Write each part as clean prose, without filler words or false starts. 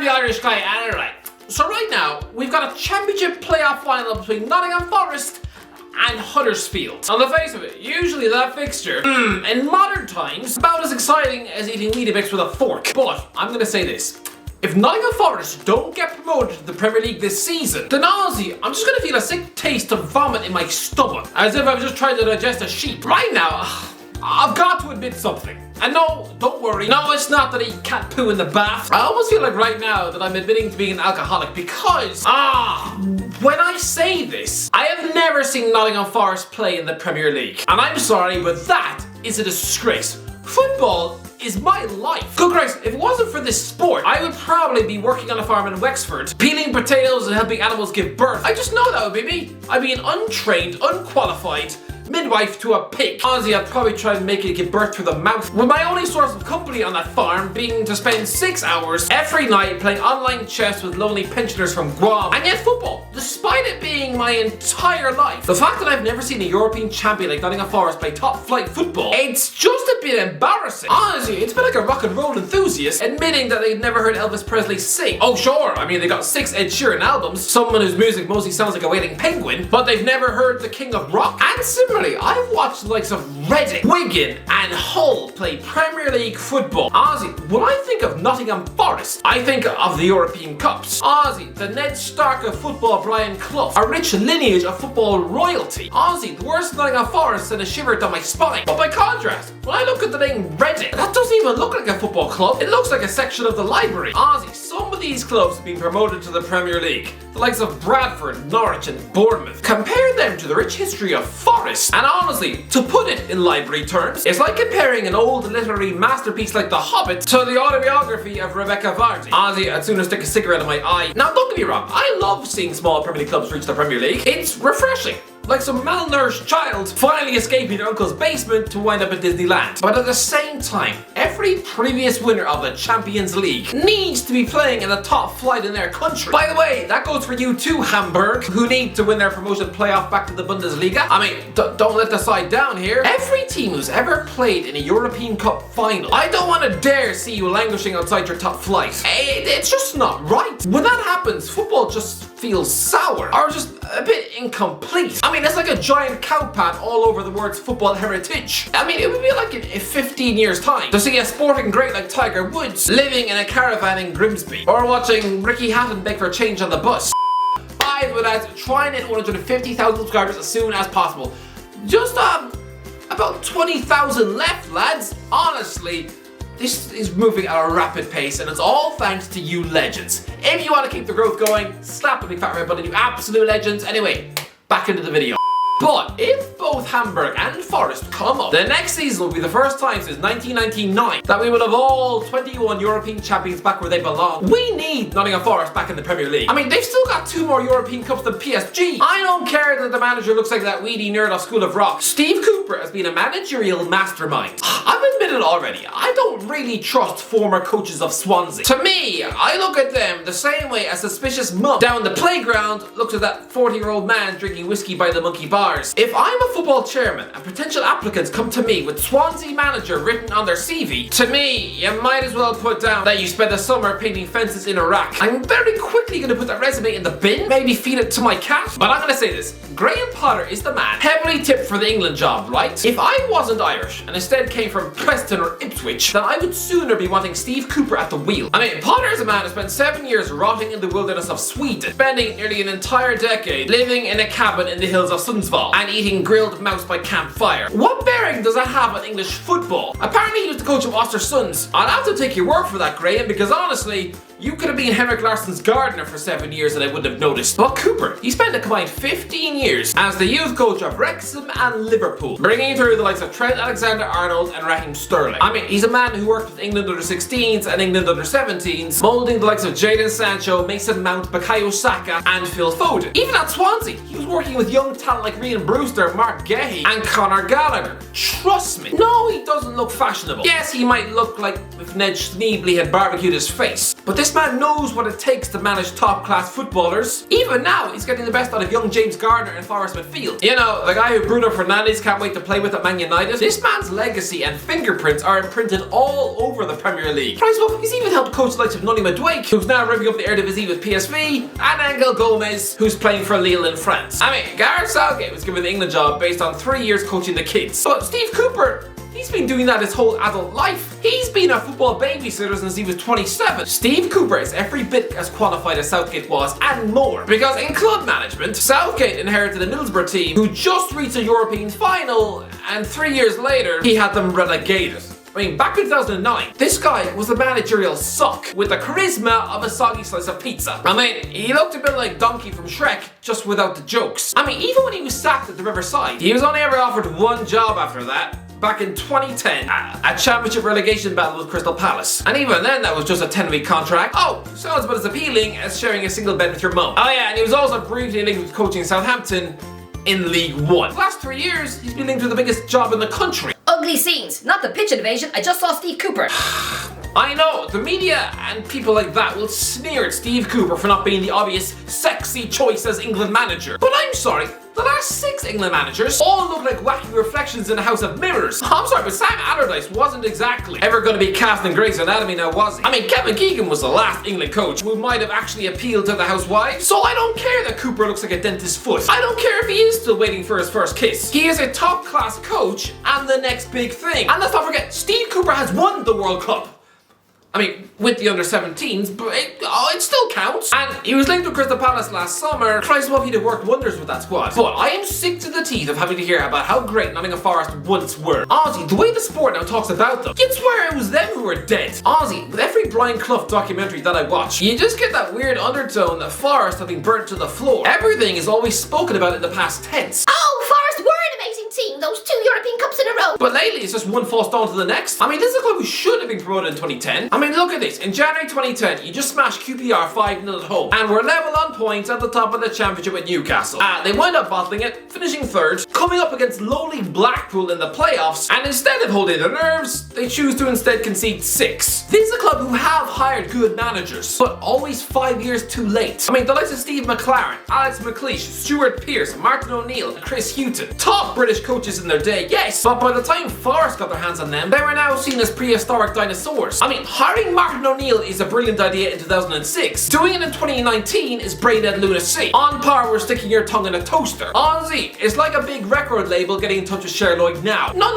the Irish guy anyway. So right now, we've got a championship playoff final between Nottingham Forest and Huddersfield. On the face of it, usually that fixture, in modern times, about as exciting as eating Weetabix with a fork. But I'm gonna say this. If Nottingham Forest don't get promoted to the Premier League this season, then honestly, I'm just gonna feel a sick taste of vomit in my stomach. As if I was just trying to digest a sheep. Right now, I've got to admit something. And no, don't worry. No, it's not that I eat cat poo in the bath. I almost feel like right now that I'm admitting to being an alcoholic because, when I say this, I have never seen Nottingham Forest play in the Premier League. And I'm sorry, but that is a disgrace. Football is my life. Good Christ, if it wasn't for this sport, I would probably be working on a farm in Wexford, peeling potatoes and helping animals give birth. I just know that would be me. I'd be an untrained, unqualified midwife to a pig. Honestly, I'd probably try and make it give birth through the mouth, with my only source of company on that farm being to spend 6 hours every night playing online chess with lonely pensioners from Guam. And yet football, despite it being my entire life, the fact that I've never seen a European champion like Nottingham Forest play top flight football, it's just a bit embarrassing. Honestly, it's been like a rock and roll enthusiast admitting that they've never heard Elvis Presley sing. Oh sure, I mean they got 6 Ed Sheeran albums, someone whose music mostly sounds like a wailing penguin, but they've never heard the King of Rock. And similarly, I've watched the likes of Reading, Wigan and Hull play Premier League football. Honestly, when I think of Nottingham Forest, I think of the European Cups. Honestly, the Ned Stark of football, Brian Clough, a rich lineage of football royalty. Honestly, the worst Nottingham Forest sent a shiver down my spine. But by contrast, when I look at the name Reading, that doesn't even look like a football club. It looks like a section of the library. Honestly, some of these clubs have been promoted to the Premier League. The likes of Bradford, Norwich and Bournemouth. Compare them to the rich history of Forest. And honestly, to put it in library terms, it's like comparing an old literary masterpiece like The Hobbit to the autobiography of Rebecca Vardy. Honestly, I'd sooner stick a cigarette in my eye. Now don't get me wrong, I love seeing small Premier League clubs reach the Premier League. It's refreshing. Like some malnourished child finally escaping their uncle's basement to wind up at Disneyland. But at the same time, every previous winner of the Champions League needs to be playing in the top flight in their country. By the way, that goes for you too, Hamburg, who need to win their promotion playoff back to the Bundesliga. I mean, don't let the side down here. Every team who's ever played in a European Cup final, I don't want to dare see you languishing outside your top flight. It's just not right. When that happens, football just feels sour, or just a bit incomplete. I mean, it's like a giant cowpat all over the words football heritage. I mean, it would be like in 15 years time to see a sporting great like Tiger Woods living in a caravan in Grimsby, or watching Ricky Hatton beg for change on the bus. I would try and hit 150,000 subscribers as soon as possible. Just about 20,000 left, lads. Honestly, this is moving at a rapid pace, and it's all thanks to you legends. If you want to keep the growth going, slap the big fat red button, you absolute legends. Anyway, back into the video. But if both Hamburg and Forest come up, the next season will be the first time since 1999 that we will have all 21 European champions back where they belong. We need Nottingham Forest back in the Premier League. I mean, they've still got 2 more European Cups than PSG. I don't care that the manager looks like that weedy nerd off School of Rock. Steve Cooper has been a managerial mastermind. I've admitted already, I don't really trust former coaches of Swansea. To me, I look at them the same way a suspicious mum down the playground looks at that 40-year-old man drinking whiskey by the monkey bar. If I'm a football chairman and potential applicants come to me with Swansea manager written on their CV, to me, you might as well put down that you spent the summer painting fences in Iraq. I'm very quickly going to put that resume in the bin, maybe feed it to my cat. But I'm going to say this, Graham Potter is the man, heavily tipped for the England job, right? If I wasn't Irish and instead came from Preston or Ipswich, then I would sooner be wanting Steve Cooper at the wheel. I mean, Potter is a man who spent 7 years rotting in the wilderness of Sweden, spending nearly an entire decade living in a cabin in the hills of Sundsvall and eating grilled mouse by campfire. What bearing does that have on English football? Apparently he was the coach of Ostersund. I'll have to take your word for that, Graham, because honestly, you could have been Henrik Larsson's gardener for 7 years and I wouldn't have noticed. But Cooper, he spent a combined 15 years as the youth coach of Wrexham and Liverpool, bringing through the likes of Trent Alexander-Arnold and Raheem Sterling. I mean, he's a man who worked with England under 16s and England under 17s, moulding the likes of Jadon Sancho, Mason Mount, Bukayo Saka and Phil Foden. Even at Swansea, he was working with young talent like being Brewster, Mark Gahey, and Conor Gallagher. Trust me. No, he doesn't look fashionable. Yes, he might look like if Ned Schneebly had barbecued his face. But this man knows what it takes to manage top-class footballers. Even now, he's getting the best out of young James Garner in Forest midfield. You know, the guy who Bruno Fernandes can't wait to play with at Man United. This man's legacy and fingerprints are imprinted all over the Premier League. Price well, he's even helped coach the likes of Noni Madueke, who's now ripping up the Eredivisie with PSV, and Angel Gomez, who's playing for Lille in France. I mean, Gareth Southgate was given the England job based on 3 years coaching the kids. But Steve Cooper, he's been doing that his whole adult life. He's been a football babysitter since he was 27. Steve Cooper is every bit as qualified as Southgate was, and more. Because in club management, Southgate inherited a Middlesbrough team who just reached a European final, and 3 years later, he had them relegated. I mean, back in 2009, this guy was a managerial suck with the charisma of a soggy slice of pizza. I mean, he looked a bit like Donkey from Shrek, just without the jokes. I mean, even when he was sacked at the Riverside, he was only ever offered one job after that. Back in 2010, a championship relegation battle with Crystal Palace. And even then, that was just a 10-week contract. Oh, sounds about as appealing as sharing a single bed with your mum. Oh yeah, and he was also briefly linked with coaching Southampton in League One. The last 3 years, he's been linked with the biggest job in the country. Ugly scenes, not the pitch invasion. I just saw Steve Cooper. I know, the media and people like that will sneer at Steve Cooper for not being the obvious sexy choice as England manager. But I'm sorry, the last 6 England managers all look like wacky reflections in a house of mirrors. I'm sorry, but Sam Allardyce wasn't exactly ever going to be cast in Grey's Anatomy, now was he? I mean, Kevin Keegan was the last England coach who might have actually appealed to the housewives. So I don't care that Cooper looks like a dentist's foot. I don't care if he is still waiting for his first kiss. He is a top-class coach and the next big thing. And let's not forget, Steve Cooper has won the World Cup. I mean, with the under-17s, but it still counts. And he was linked with Crystal Palace last summer. Christ above, he'd have worked wonders with that squad. But I am sick to the teeth of having to hear about how great Nottingham Forest once were. Honestly, the way the sport now talks about them, you'd swear it was them who were dead. Honestly, with every Brian Clough documentary that I watch, you just get that weird undertone that Forest have been burnt to the floor. Everything is always spoken about in the past tense. Oh, Forest were an amazing team. Those 2 European Cups in a row. But lately, it's just one false dawn to the next. I mean, this is a club who should have been promoted in 2010. I mean, look at this. In January 2010, you just smashed QPR 5-0 at home, and were level on points at the top of the championship with Newcastle. They wound up bottling it, finishing 3rd, coming up against lowly Blackpool in the playoffs, and instead of holding their nerves, they choose to instead concede 6. This is a club who have hired good managers, but always 5 years too late. I mean, the likes of Steve McLaren, Alex McLeish, Stuart Pearce, Martin O'Neill, and Chris Hughton. Top British coaches in their day, yes, but by the time Forest got their hands on them, they were now seen as prehistoric dinosaurs. I mean, hiring Martin O'Neill is a brilliant idea in 2006. Doing it in 2019 is brain dead lunacy. On par with sticking your tongue in a toaster. Honestly, it's like a big record label getting in touch with Cher Lloyd now. No.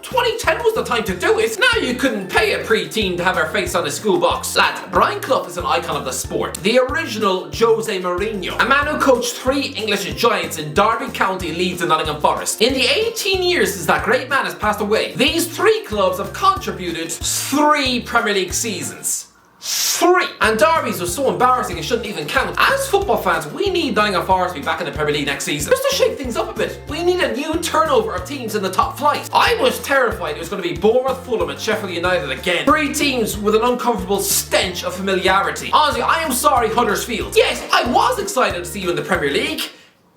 2010 was the time to do it. Now you couldn't pay a pre-teen to have her face on a school box. Lads, Brian Clough is an icon of the sport. The original Jose Mourinho. A man who coached 3 English giants in Derby County, Leeds and Nottingham Forest. In the 18 years since that great man has passed away, these 3 clubs have contributed 3 Premier League seasons. 3! And Derby's was so embarrassing it shouldn't even count. As football fans, we need Nottingham Forest to be back in the Premier League next season. Just to shake things up a bit. We need a new turnover of teams in the top flight. I was terrified it was going to be Bournemouth, Fulham and Sheffield United again. 3 teams with an uncomfortable stench of familiarity. Honestly, I am sorry, Huddersfield. Yes, I was excited to see you in the Premier League.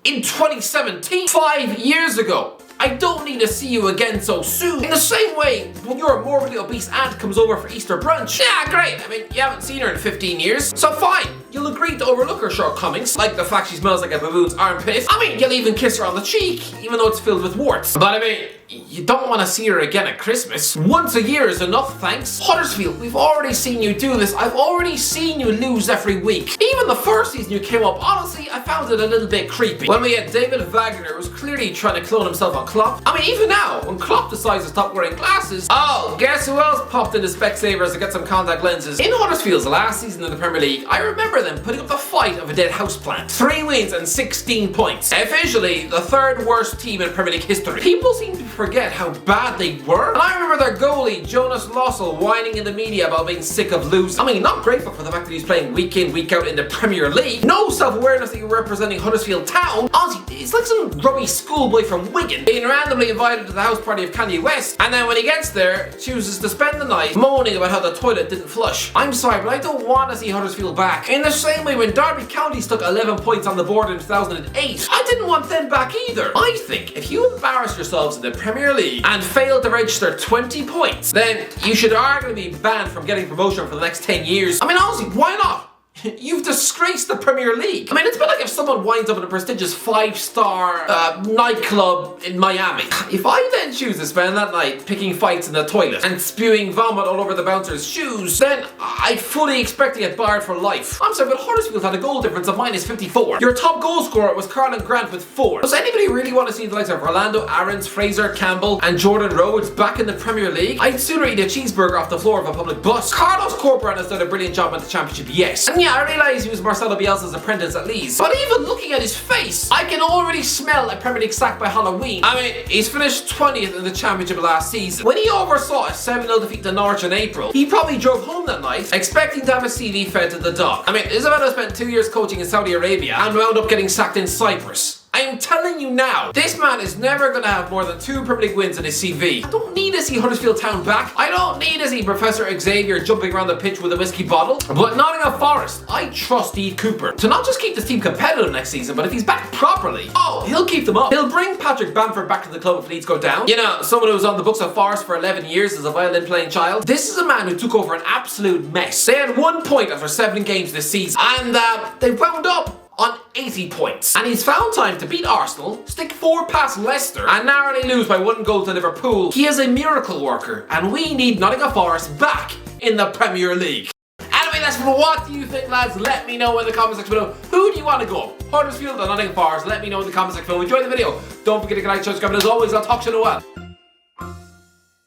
In 2017, 5 years ago. I don't need to see you again so soon. In the same way, when your morbidly obese aunt comes over for Easter brunch. Yeah, great. I mean, you haven't seen her in 15 years. So fine, you'll agree to overlook her shortcomings, like the fact she smells like a baboon's armpit. I mean, you'll even kiss her on the cheek, even though it's filled with warts. But I mean, you don't want to see her again at Christmas. Once a year is enough, thanks. Huddersfield, we've already seen you do this. I've already seen you lose every week. Even the first season you came up, honestly, I found it a little bit creepy. When we had David Wagner, who was clearly trying to clone himself on Klopp. I mean, even now, when Klopp decides to stop wearing glasses, oh, guess who else popped into Specsavers to get some contact lenses? In Huddersfield's last season in the Premier League, I remember them putting up the fight of a dead houseplant. 3 wins and 16 points. Officially, the 3rd worst team in Premier League history. People seem to forget how bad they were. And I remember their goalie, Jonas Lossell, whining in the media about being sick of losing. I mean, not grateful for the fact that he's playing week in, week out in the Premier League. No self-awareness that you're representing Huddersfield Town. Honestly, it's like some grubby schoolboy from Wigan being randomly invited to the house party of Kanye West, and then when he gets there, chooses to spend the night moaning about how the toilet didn't flush. I'm sorry, but I don't want to see Huddersfield back. In the same way when Derby County stuck 11 points on the board in 2008, I didn't want them back either. I think if you embarrass yourselves in the Premier League and fail to register 20 points, then you should arguably be banned from getting promotion for the next 10 years. I mean, honestly, why not? You've disgraced the Premier League. I mean, it's a bit like if someone winds up in a prestigious 5-star nightclub in Miami. If I then choose to spend that night picking fights in the toilet and spewing vomit all over the bouncer's shoes, then I fully expect to get barred for life. I'm sorry, but Huddersfield had a goal difference of -54. Your top goal scorer was Carlin Grant with 4. Does anybody really want to see the likes of Orlando Aarons, Fraser Campbell, and Jordan Rhodes back in the Premier League? I'd sooner eat a cheeseburger off the floor of a public bus. Carlos Corberán has done a brilliant job in the Championship, yes. And yeah, I realise he was Marcelo Bielsa's apprentice at Leeds, but even looking at his face, I can already smell a Premier League sack by Halloween. I mean, he's finished 20th in the Championship last season. When he oversaw a 7-0 defeat to Norwich in April, he probably drove home that night expecting to have a CV fed to the dog. I mean, Isabella spent 2 years coaching in Saudi Arabia and wound up getting sacked in Cyprus. I am telling you now, this man is never going to have more than 2 Premier League wins in his CV. I don't need to see Huddersfield Town back. I don't need to see Professor Xavier jumping around the pitch with a whiskey bottle. But Nottingham Forest, I trust Steve Cooper to not just keep this team competitive next season, but if he's back properly, oh, he'll keep them up. He'll bring Patrick Bamford back to the club if Leeds go down. You know, someone who was on the books of Forest for 11 years as a violin-playing child. This is a man who took over an absolute mess. They had 1 point after 7 games this season, and they wound up on 80 points. And he's found time to beat Arsenal, stick 4 past Leicester, and narrowly lose by 1 goal to Liverpool. He is a miracle worker, and we need Nottingham Forest back in the Premier League. Anyway, that's what do you think, lads? Let me know in the comment section below. Who do you want to go? Huddersfield or Nottingham Forest? Let me know in the comment section below. Enjoy the video. Don't forget to like, subscribe, and as always, I'll talk to you in a while.